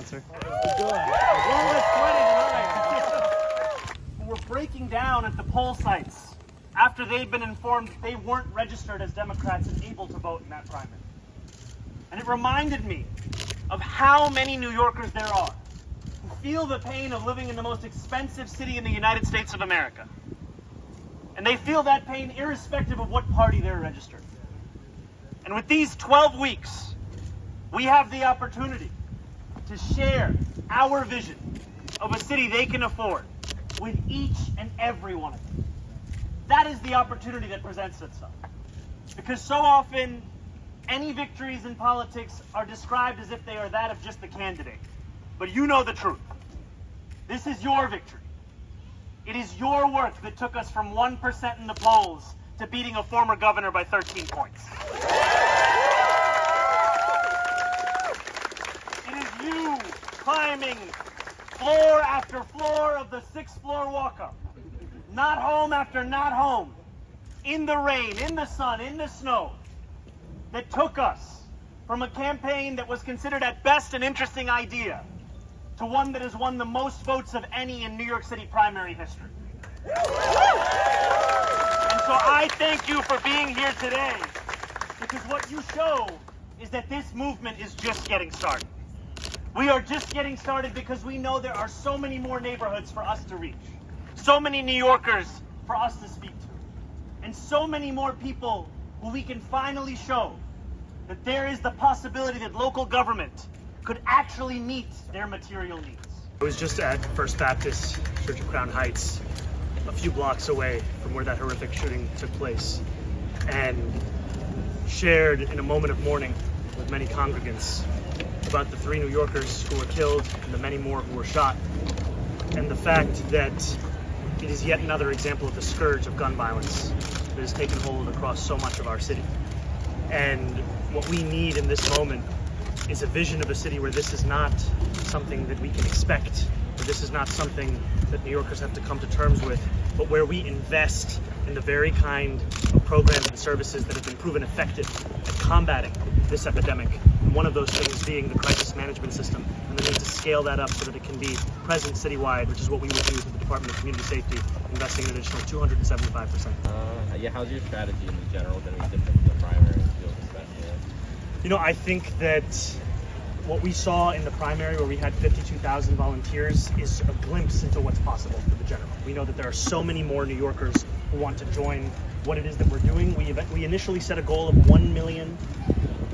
sir. We're breaking down at the poll sites after they'd been informed they weren't registered as Democrats and able to vote in that primary. And it reminded me of how many New Yorkers there are who feel the pain of living in the most expensive city in the United States of America. And they feel that pain irrespective of what party they're registered. And with these 12 weeks, we have the opportunity to share our vision of a city they can afford with each and every one of them. That is the opportunity that presents itself. Because so often, any victories in politics are described as if they are that of just the candidate. But you know the truth. This is your victory. It is your work that took us from 1% in the polls to beating a former governor by 13 points. It is you climbing floor after floor of the 6th floor walk-up. Not home after not home. In the rain, in the sun, in the snow. That took us from a campaign that was considered at best an interesting idea to one that has won the most votes of any in New York City primary history. And so I thank you for being here today, because what you show is that this movement is just getting started. We are just getting started because we know there are so many more neighborhoods for us to reach, so many New Yorkers for us to speak to, and so many more people who we can finally show that there is the possibility that local government could actually meet their material needs. I was just at First Baptist Church of Crown Heights, a few blocks away from where that horrific shooting took place, and shared in a moment of mourning with many congregants about the 3 New Yorkers who were killed and the many more who were shot, and the fact that it is yet another example of the scourge of gun violence that has taken hold across so much of our city. And what we need in this moment is a vision of a city where this is not something that we can expect, where this is not something that New Yorkers have to come to terms with, but where we invest in the very kind of programs and services that have been proven effective at combating this epidemic. And one of those things being the crisis management system, and the need to scale that up so that it can be present citywide, which is what we would do with the Department of Community Safety, investing an additional 275%. Yeah, how's your strategy in general going to be different from the primary field, especially? You know, I think that what we saw in the primary, where we had 52,000 volunteers, is a glimpse into what's possible for the general. We know that there are so many more New Yorkers who want to join what it is that we're doing. We initially set a goal of 1 million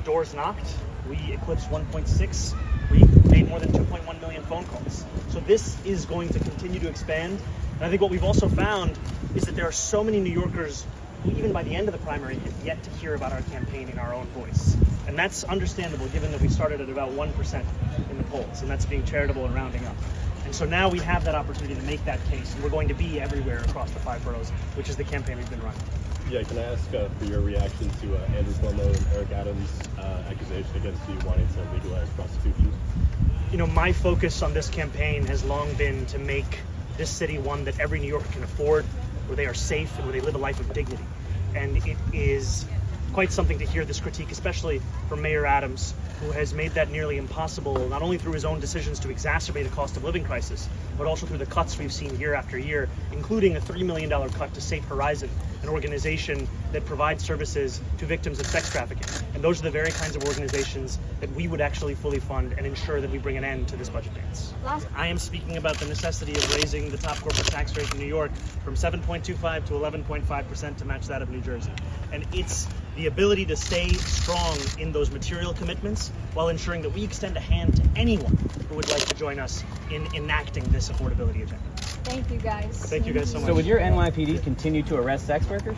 doors knocked. We eclipsed 1.6. We made more than 2.1 million phone calls. So this is going to continue to expand. And I think what we've also found is that there are so many New Yorkers who, even by the end of the primary, have yet to hear about our campaign in our own voice. And that's understandable, given that we started at about 1% in the polls, and that's being charitable and rounding up. And so now we have that opportunity to make that case, and we're going to be everywhere across the 5 boroughs, which is the campaign we've been running. Yeah, can I ask for your reaction to Andrew Cuomo and Eric Adams' accusation against you wanting to legalize prostitution? You know, my focus on this campaign has long been to make this city one that every New Yorker can afford, where they are safe and where they live a life of dignity. And it is quite something to hear this critique, especially from Mayor Adams, who has made that nearly impossible, not only through his own decisions to exacerbate a cost of living crisis, but also through the cuts we've seen year after year, including a $3 million cut to Safe Horizon, an organization that provides services to victims of sex trafficking. And those are the very kinds of organizations that we would actually fully fund and ensure that we bring an end to this budget dance. I am speaking about the necessity of raising the top corporate tax rate in New York from 7.25 to 11.5% to match that of New Jersey. And it's the ability to stay strong in those material commitments while ensuring that we extend a hand to anyone who would like to join us in enacting this affordability agenda. Thank you guys. Thank you guys so much. So would your NYPD continue to arrest sex workers?